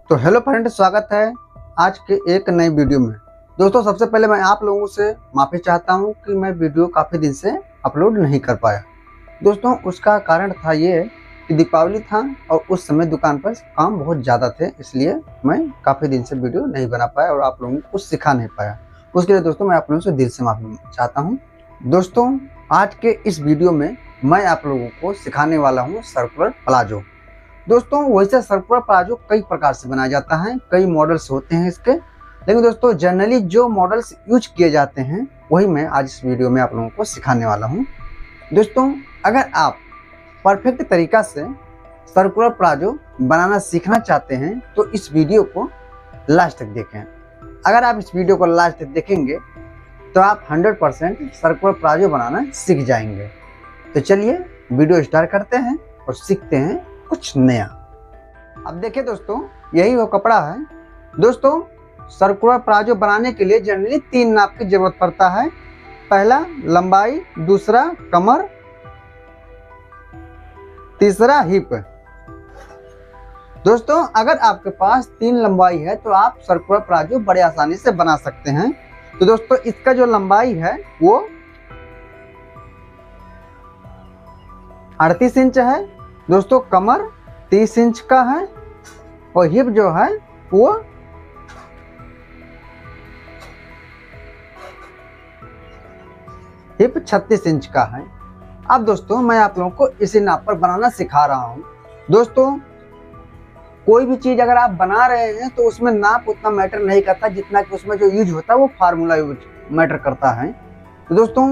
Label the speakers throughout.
Speaker 1: तो hello friend, स्वागत है आज के एक नई वीडियो में। दोस्तों, सबसे पहले मैं आप लोगों से माफ़ी चाहता हूं कि मैं वीडियो काफ़ी दिन से अपलोड नहीं कर पाया। दोस्तों, उसका कारण था ये कि दीपावली था और उस समय दुकान पर काम बहुत ज़्यादा थे, इसलिए मैं काफ़ी दिन से वीडियो नहीं बना पाया और आप लोगों को कुछ सिखा नहीं पाया। उसके लिए दोस्तों मैं आप लोगों से दिल से माफ़ी चाहता हूँ। दोस्तों, आज के इस वीडियो में मैं आप लोगों को सिखाने वाला हूँ सर्कुलर प्लाजो। दोस्तों, वैसे सर्कुलर प्लाजो कई प्रकार से बनाया जाता है, कई मॉडल्स होते हैं इसके, लेकिन दोस्तों जनरली जो मॉडल्स यूज किए जाते हैं वही मैं आज इस वीडियो में आप लोगों को सिखाने वाला हूं। दोस्तों, अगर आप परफेक्ट तरीका से सर्कुलर प्लाजो बनाना सीखना चाहते हैं तो इस वीडियो को लास्ट तक देखें। अगर आप इस वीडियो को लास्ट तक देखेंगे तो आप 100% सर्कुलर प्लाजो बनाना सीख जाएंगे। तो चलिए वीडियो स्टार्ट करते हैं और सीखते हैं कुछ नया। अब देखिए दोस्तों, यही वो कपड़ा है। दोस्तों, सर्कुलर प्लाजो बनाने के लिए जनरली 3 नाप की जरूरत पड़ता है। पहला लंबाई, दूसरा कमर, तीसरा हिप। दोस्तों, अगर आपके पास 3 लंबाई है तो आप सर्कुलर प्लाजो बड़े आसानी से बना सकते हैं। तो दोस्तों, इसका जो लंबाई है वो 38 इंच है। दोस्तों, कमर 30 इंच का है और हिप जो है वो 36 इंच का है। अब दोस्तों मैं आप लोगों को इसी नाप पर बनाना सिखा रहा हूं। दोस्तों, कोई भी चीज अगर आप बना रहे हैं तो उसमें नाप उतना मैटर नहीं करता जितना कि उसमें जो यूज होता है वो फार्मूला यूज मैटर करता है। तो दोस्तों,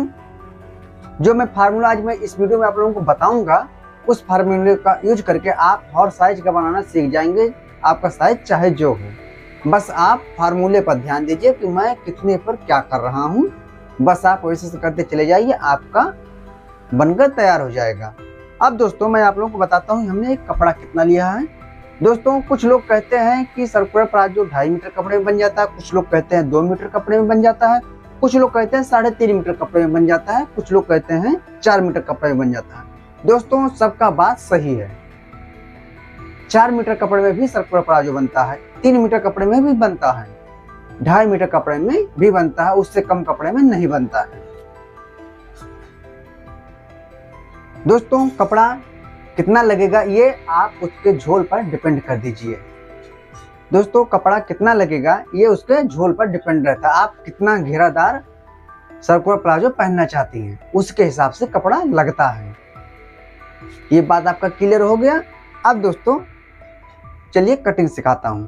Speaker 1: जो मैं फार्मूला आज मैं इस वीडियो में आप लोगों को बताऊंगा उस फार्मूले का यूज करके आप हर साइज का बनाना सीख जाएंगे, आपका साइज चाहे जो हो। बस आप फार्मूले पर ध्यान दीजिए कि मैं कितने पर क्या कर रहा हूं, बस आप वैसे से करते चले जाइए, आपका बनकर तैयार हो जाएगा। अब दोस्तों मैं आप लोगों को बताता हूं हमने एक कपड़ा कितना लिया है। दोस्तों, कुछ लोग कहते हैं कि सर्कुलर प्लाजो 2.5 मीटर कपड़े में बन जाता है, कुछ लोग कहते हैं 2 मीटर कपड़े में बन जाता है, कुछ लोग कहते हैं 3.5 मीटर कपड़े में बन जाता है, कुछ लोग कहते हैं 4 मीटर कपड़े में बन जाता है। दोस्तों, सबका बात सही है। 4 मीटर कपड़े में भी सर्कुलर प्लाजो बनता है, 3 मीटर कपड़े में भी बनता है, 2.5 मीटर कपड़े में भी बनता है, उससे कम कपड़े में नहीं बनता है। दोस्तों, कपड़ा कितना लगेगा ये आप उसके झोल पर डिपेंड कर दीजिए। दोस्तों, कपड़ा कितना लगेगा ये उसके झोल पर डिपेंड रहता है। आप कितना घेरादार सर्कुलर प्लाजो पहनना चाहती हैं उसके हिसाब से कपड़ा लगता है। ये बात आपका क्लियर हो गया। अब दोस्तों चलिए कटिंग सिखाता हूं।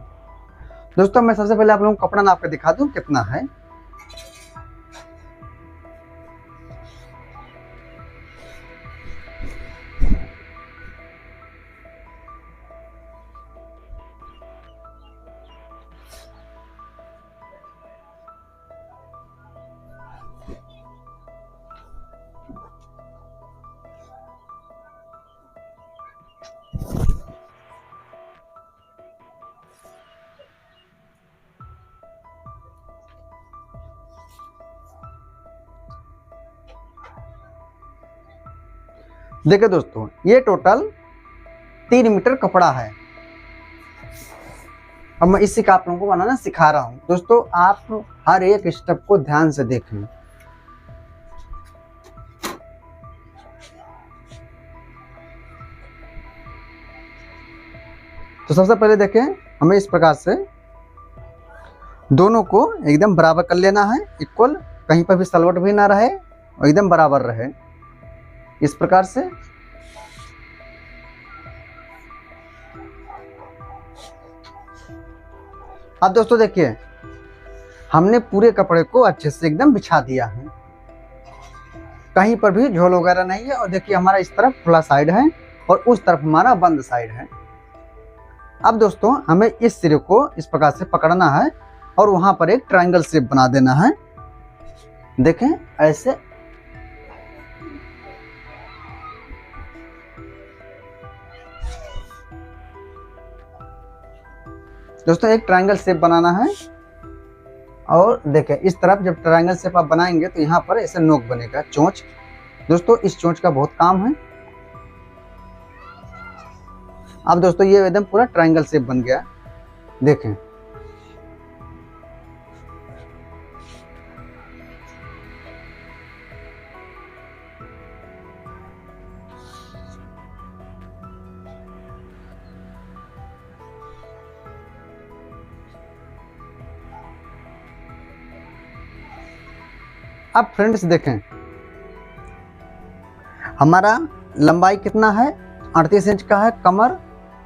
Speaker 1: दोस्तों, मैं सबसे पहले आप लोगों को कपड़ा नाप कर दिखा दूं कितना है। देखिए दोस्तों, ये टोटल 3 मीटर कपड़ा है। अब मैं इसी का आप लोगों को बनाना सिखा रहा हूं। दोस्तों, आप हर एक स्टेप को ध्यान से देखें। तो सबसे पहले देखें, हमें इस प्रकार से दोनों को एकदम बराबर कर लेना है, इक्वल, कहीं पर भी सलवट भी ना रहे और एकदम बराबर रहे, इस प्रकार से। अब दोस्तों देखिए, हमने पूरे कपड़े को अच्छे से एकदम बिछा दिया है, कहीं पर भी झोल वगैरह नहीं है। और देखिए, हमारा इस तरफ खुला साइड है और उस तरफ हमारा बंद साइड है। अब दोस्तों हमें इस सिरे को इस प्रकार से पकड़ना है और वहां पर एक ट्रायंगल शेप बना देना है। देखें ऐसे। दोस्तों, एक ट्रायंगल शेप बनाना है और देखें इस तरफ जब ट्रायंगल शेप आप बनाएंगे तो यहाँ पर ऐसे नोक बनेगा, चोंच। दोस्तों, इस चोंच का बहुत काम है। अब दोस्तों ये एकदम पूरा ट्रायंगल शेप बन गया। देखें। अब फ्रेंड्स देखें, हमारा लंबाई कितना है, 38 इंच का है, कमर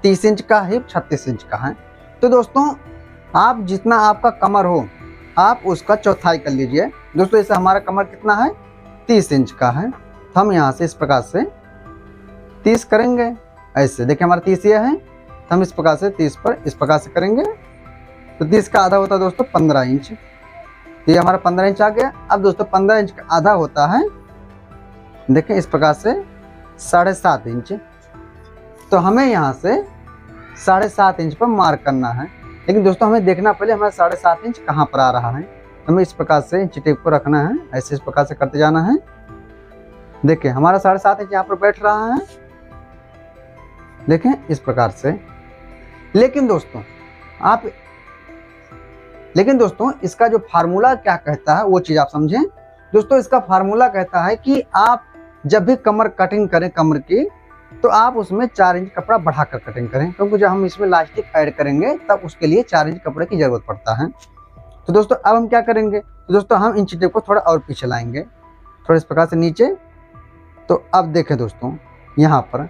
Speaker 1: 30 इंच का, हिप 36 इंच का है। तो दोस्तों आप जितना आपका कमर हो आप उसका चौथाई कर लीजिए। दोस्तों जैसे हमारा कमर कितना है, 30 इंच का है, तो हम यहाँ से इस प्रकार से 30 करेंगे। ऐसे देखिए हमारा 30 ये है, तो हम इस प्रकार से 30 पर इस प्रकार से करेंगे। तो 30 का आधा होता है दोस्तों 15 इंच, तो ये हमारा 15 इंच आ गया। अब दोस्तों 15 इंच का आधा होता है, देखें इस प्रकार से 7.5 इंच। तो हमें यहाँ से 7.5 इंच पर मार्क करना है। लेकिन दोस्तों हमें देखना पहले हमारा 7.5 इंच कहाँ पर आ रहा है। हमें इस प्रकार से इंच टेप को रखना है, ऐसे इस प्रकार से करते जाना है। देखें हमारा 7.5 इंच यहाँ पर बैठ रहा है, देखें इस प्रकार से। लेकिन दोस्तों इसका जो फार्मूला क्या कहता है वो चीज़ आप समझें। दोस्तों इसका फार्मूला कहता है कि आप जब भी कमर कटिंग करें कमर की, तो आप उसमें 4 इंच कपड़ा बढ़ाकर कटिंग करें, क्योंकि जब हम इसमें इलास्टिक ऐड करेंगे तब उसके लिए 4 इंच कपड़े की ज़रूरत पड़ता है। तो दोस्तों अब हम क्या करेंगे, तो दोस्तों हम इंच टेप को थोड़ा और पीछे लाएंगे, थोड़ा इस प्रकार से नीचे। तो अब देखें दोस्तों यहाँ पर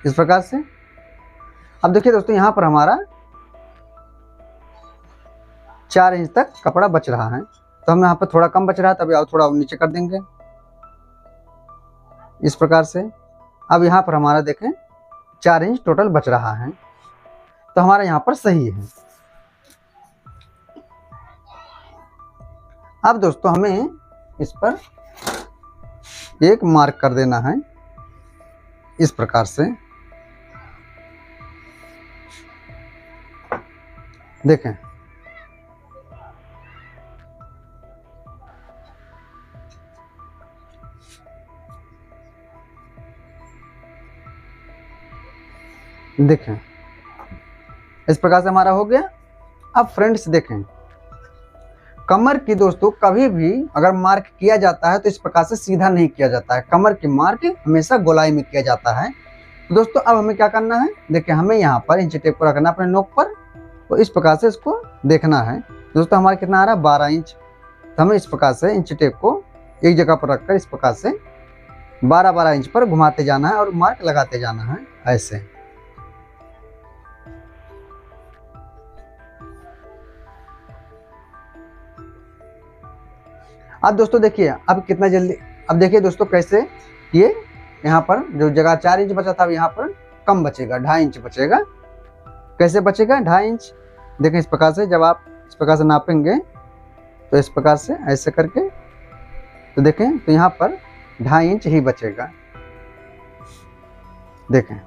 Speaker 1: इस प्रकार से। अब देखिए दोस्तों यहाँ पर हमारा 4 इंच तक कपड़ा बच रहा है, तो हम यहाँ पर थोड़ा कम बच रहा है, तभी और थोड़ा नीचे कर देंगे इस प्रकार से। अब यहाँ पर हमारा देखें 4 इंच टोटल बच रहा है, तो हमारा यहाँ पर सही है। अब दोस्तों हमें इस पर एक मार्क कर देना है इस प्रकार से। देखें इस प्रकार से हमारा हो गया। अब फ्रेंड्स देखें, कमर की दोस्तों कभी भी अगर मार्क किया जाता है तो इस प्रकार से सीधा नहीं किया जाता है, कमर की मार्क हमेशा गोलाई में किया जाता है। तो दोस्तों अब हमें क्या करना है, देखिए हमें यहाँ पर इंच टेप को रखना अपने नोक पर, तो इस प्रकार से इसको देखना है। दोस्तों हमारा कितना आ रहा है, 12 इंच। तो हमें इस प्रकार से इंच टेप को एक जगह पर रखकर इस प्रकार से 12-12 इंच पर घुमाते जाना है और मार्क लगाते जाना है ऐसे। अब दोस्तों देखिए अब कितना जल्दी, अब देखिए दोस्तों कैसे ये यहाँ पर जो जगह 4 इंच बचा था अब यहाँ पर कम बचेगा, 2.5 इंच बचेगा। कैसे बचेगा 2.5 इंच, देखें इस प्रकार से। जब आप इस प्रकार से नापेंगे तो इस प्रकार से ऐसे करके, तो देखें तो यहाँ पर 2.5 इंच ही बचेगा। देखें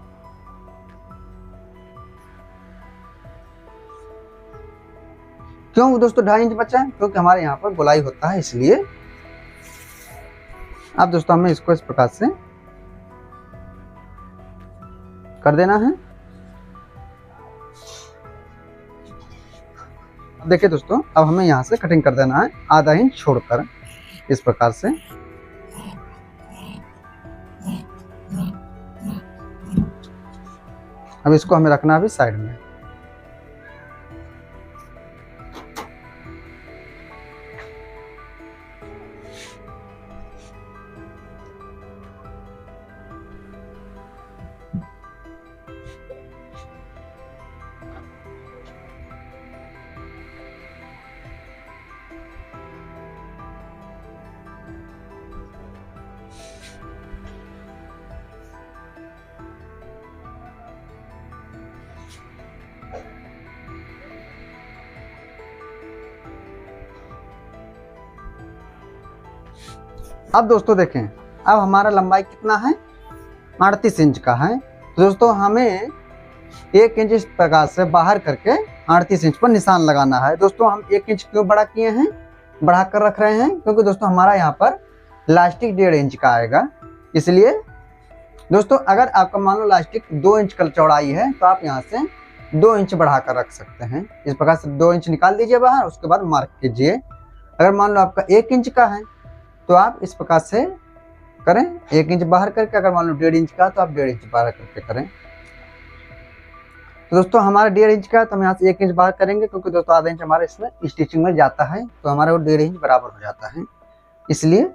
Speaker 1: क्यों दोस्तों 2.5 इंच बचा है, क्योंकि हमारे यहाँ पर गोलाई होता है इसलिए। अब दोस्तों हमें इसको इस प्रकार से कर देना है। देखिए दोस्तों अब हमें यहाँ से कटिंग कर देना है आधा इंच छोड़कर इस प्रकार से। अब इसको हमें रखना है साइड में। अब दोस्तों देखें अब हमारा लंबाई कितना है, 38 इंच का है। तो दोस्तों हमें 1 इंच इस प्रकार से बाहर करके 38 इंच पर निशान लगाना है। दोस्तों हम 1 इंच क्यों बड़ा किए हैं, बढ़ा कर रख रहे हैं, क्योंकि दोस्तों हमारा यहाँ पर इलास्टिक 1.5 इंच का आएगा, इसलिए दोस्तों अगर आपका मान लो इलास्टिक 2 इंच का चौड़ाई है तो आप यहाँ से 2 इंच बढ़ाकर रख सकते हैं। इस प्रकार से 2 इंच निकाल दीजिए बाहर, उसके बाद मार्क कीजिए। अगर मान लो आपका 1 इंच का है तो आप इस प्रकार से करें, 1 इंच बाहर करके। अगर मान लो 1.5 इंच का तो आप 1.5 इंच बाहर करके करें। तो दोस्तों हमारा 1.5 इंच का तो हम यहाँ से 1 इंच बाहर करेंगे, क्योंकि दोस्तों आधा इंच हमारा इसमें स्टिचिंग में जाता है, तो हमारा वो 1.5 इंच बराबर हो जाता है। इसलिए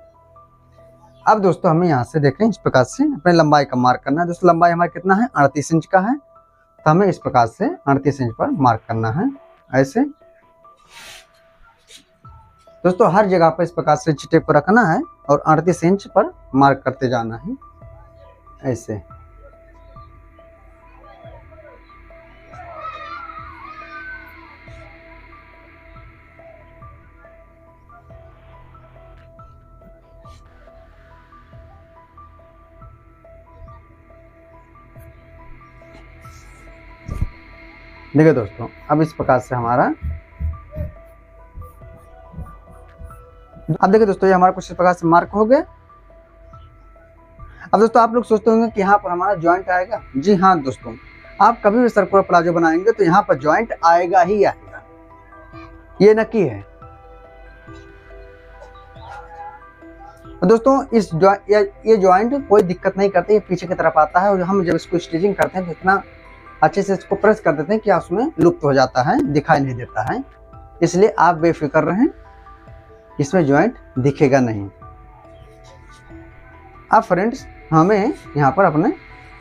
Speaker 1: अब दोस्तों हमें यहाँ से देखें इस प्रकार से अपने लंबाई का मार्क करना है। दोस्तों लंबाई हमारा कितना है, 38 इंच का है, तो हमें इस प्रकार से 38 इंच पर मार्क करना है ऐसे। दोस्तों हर जगह पर इस प्रकार से टेप को रखना है और 38 इंच पर मार्क करते जाना है ऐसे। देखिए दोस्तों अब इस प्रकार से हमारा, अब देखिए दोस्तों ये हमारा कुछ इस प्रकार से मार्क हो गया। अब दोस्तों आप लोग सोचते होंगे कि यहाँ पर हमारा जॉइंट आएगा। जी हाँ दोस्तों, आप कभी भी सर्कुलर प्लाजो बनाएंगे तो यहाँ पर जॉइंट आएगा ही आएगा, ये नक्की है। दोस्तों इस ये जॉइंट कोई दिक्कत नहीं करते, ये पीछे की तरफ आता है और हम जब इसको स्टिचिंग करते हैं तो इतना अच्छे से इसको प्रेस कर देते हैं कि उसमें लुप्त हो जाता है, दिखाई नहीं देता है। इसलिए आप बेफिक्र रहें, इसमें जॉइंट दिखेगा नहीं। अब फ्रेंड्स हमें यहाँ पर अपने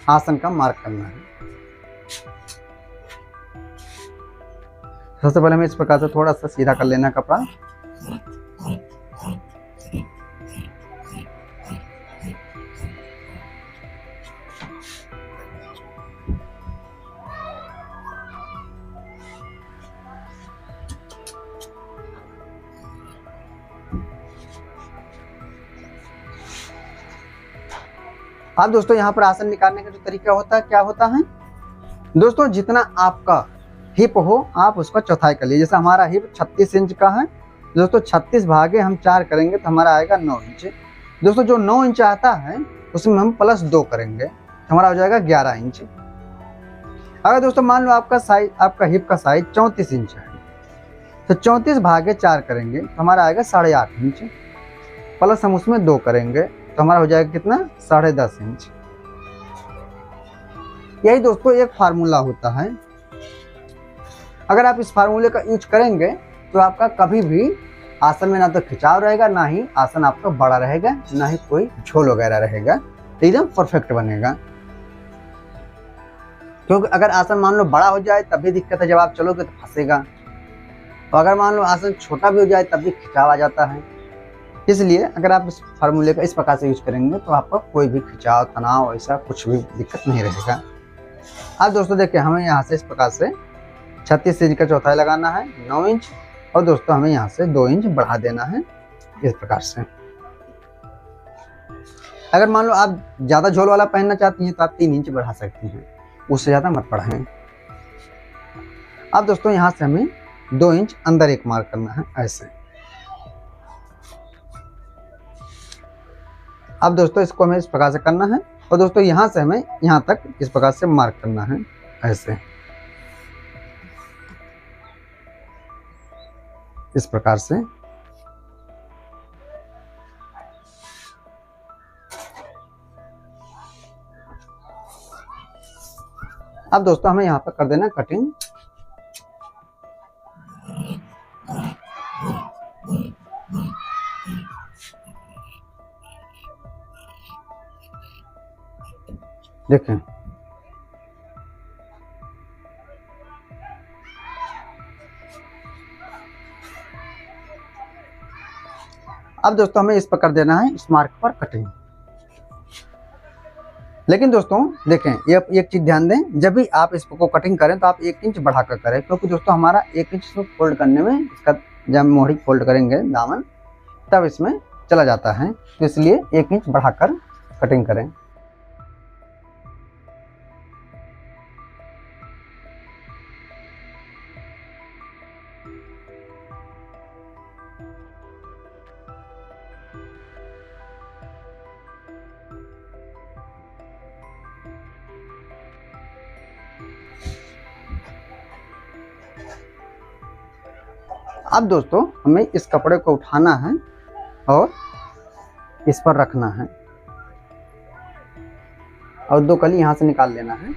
Speaker 1: आसन का मार्क करना है। सबसे पहले हमें इस प्रकार से थोड़ा सा सीधा कर लेना कपड़ा। अब दोस्तों यहाँ पर आसन निकालने का जो तरीका होता है क्या होता है, दोस्तों जितना आपका हिप हो आप उसका चौथाई कर लीजिए। जैसे हमारा हिप 36 इंच का है दोस्तों, 36 भागे हम 4 करेंगे तो हमारा आएगा 9 इंच। दोस्तों जो 9 इंच आता है उसमें हम +2 करेंगे तो हमारा हो जाएगा 11 इंच। अगर दोस्तों मान लो आपका साइज, आपका हिप का साइज 34 इंच है तो 34 भागे 4 करेंगे तो हमारा आएगा 8.5 इंच, प्लस हम उसमें 2 करेंगे तो हमारा हो जाएगा कितना, 10.5 इंच। यही दोस्तों एक फार्मूला होता है। अगर आप इस फार्मूले का यूज करेंगे तो आपका कभी भी आसन में ना तो खिंचाव रहेगा, ना ही आसन आपका बड़ा रहेगा, ना ही कोई झोल वगैरह रहेगा, एकदम परफेक्ट बनेगा। क्योंकि अगर आसन मान लो बड़ा हो जाए तब भी दिक्कत है, जब आप चलोगे तो फंसेगा, और अगर मान लो आसन छोटा भी हो जाए तब भी खिंचाव आ जाता है। इसलिए अगर आप इस फार्मूले का इस प्रकार से यूज करेंगे तो आपका कोई भी खिंचाव, तनाव, ऐसा कुछ भी दिक्कत नहीं रहेगा। अब दोस्तों देखिए हमें यहाँ से इस प्रकार से 36 इंच का चौथाई लगाना है, 9 इंच, और दोस्तों हमें यहाँ से 2 इंच बढ़ा देना है इस प्रकार से। अगर मान लो आप ज़्यादा झोल वाला पहनना चाहती हैं तो आप 3 इंच बढ़ा सकती हैं, उससे ज़्यादा मत बढ़ाएं। अब दोस्तों यहाँ से हमें 2 इंच अंदर एक मार्क करना है ऐसे। अब दोस्तों इसको हमें इस प्रकार से करना है, और दोस्तों यहाँ से हमें यहाँ तक इस प्रकार से मार्क करना है ऐसे, इस प्रकार से। अब दोस्तों हमें यहाँ पर कर देना कटिंग। देखें अब दोस्तों हमें इस पर कर देना है इस मार्क पर कटिंग। लेकिन दोस्तों देखें ये एक चीज ध्यान दें, जब भी आप इसको कटिंग करें तो आप 1 इंच बढ़ाकर करें, क्योंकि दोस्तों हमारा 1 इंच फोल्ड करने में इसका, जब मोहरी फोल्ड करेंगे दामन तब इसमें चला जाता है, तो इसलिए 1 इंच बढ़ाकर कटिंग करें। अब दोस्तों हमें इस कपड़े को उठाना है और इस पर रखना है और 2 कली यहाँ से निकाल लेना है।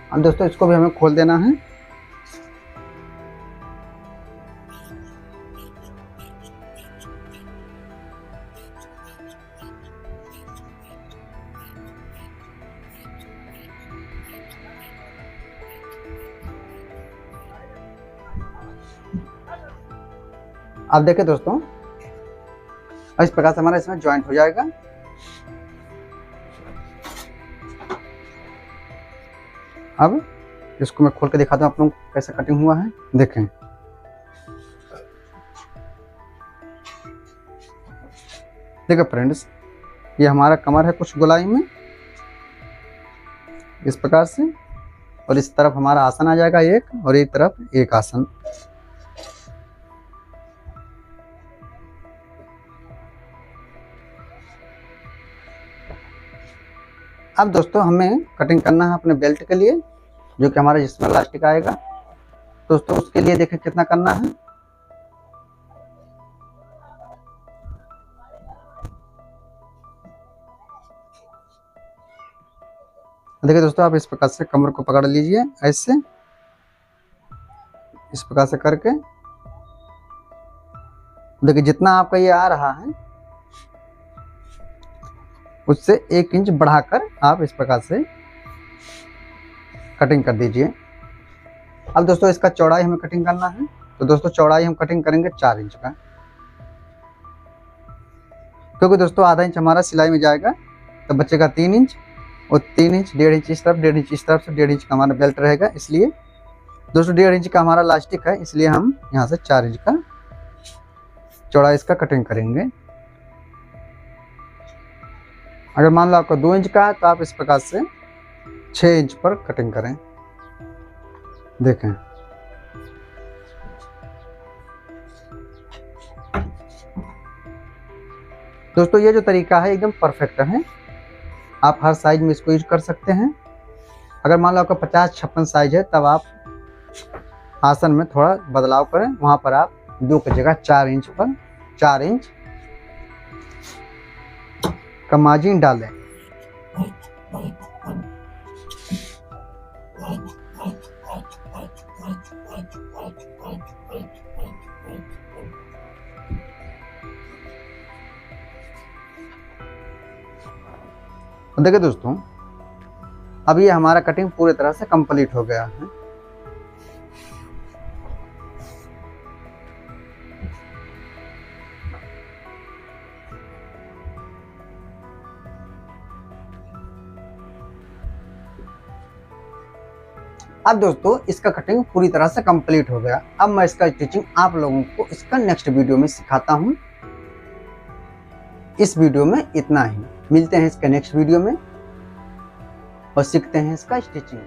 Speaker 1: अब दोस्तों इसको भी हमें खोल देना है। अब देखिए दोस्तों, इस प्रकार से हमारा इसमें ज्वाइंट हो जाएगा। अब इसको मैं खोल के दिखाता हूँ आप लोगों को कैसे कटिंग हुआ है। देखें, देखो फ्रेंड्स, ये हमारा कमर है कुछ गोलाई में इस प्रकार से, और इस तरफ हमारा आसन आ जाएगा एक, और एक तरफ एक आसन। अब दोस्तों हमें कटिंग करना है अपने बेल्ट के लिए, जो कि हमारा जिसमें इलास्टिक आएगा। दोस्तों उसके लिए देखें कितना करना है। देखिए दोस्तों, आप इस प्रकार से कमर को पकड़ लीजिए, ऐसे इस प्रकार से करके। देखिए जितना आपका ये आ रहा है उससे 1 इंच बढ़ाकर आप इस प्रकार से कटिंग कर दीजिए। अब दोस्तों इसका चौड़ाई हमें कटिंग करना है, तो दोस्तों चौड़ाई हम कटिंग करेंगे 4 इंच का, क्योंकि दोस्तों आधा इंच हमारा सिलाई में जाएगा, तो बचेगा 3 इंच, और 3 इंच 1.5 इंच इस तरफ, 1.5 इंच इस तरफ से 1.5 इंच का हमारा बेल्ट रहेगा। इसलिए दोस्तों 1.5 इंच का हमारा इलास्टिक है, इसलिए हम यहाँ से 4 इंच का चौड़ाई इसका कटिंग करेंगे। अगर मान लो आपका 2 इंच का है तो आप इस प्रकार से 6 इंच पर कटिंग करें। देखें, दोस्तों ये जो तरीका है एकदम परफेक्ट है, आप हर साइज में इसको यूज कर सकते हैं। अगर मान लो आपका 50-56 साइज है, तब आप आसन में थोड़ा बदलाव करें, वहां पर आप 2 की जगह 4 इंच पर 4 इंच का मार्जिन डालें। देखिए दोस्तों, अब ये हमारा कटिंग पूरी तरह से कंप्लीट हो गया है। अब दोस्तों इसका कटिंग पूरी तरह से कंप्लीट हो गया। अब मैं इसका स्टिचिंग आप लोगों को इसका नेक्स्ट वीडियो में सिखाता हूं। इस वीडियो में इतना ही, मिलते हैं इसके नेक्स्ट वीडियो में और सीखते हैं इसका स्टिचिंग।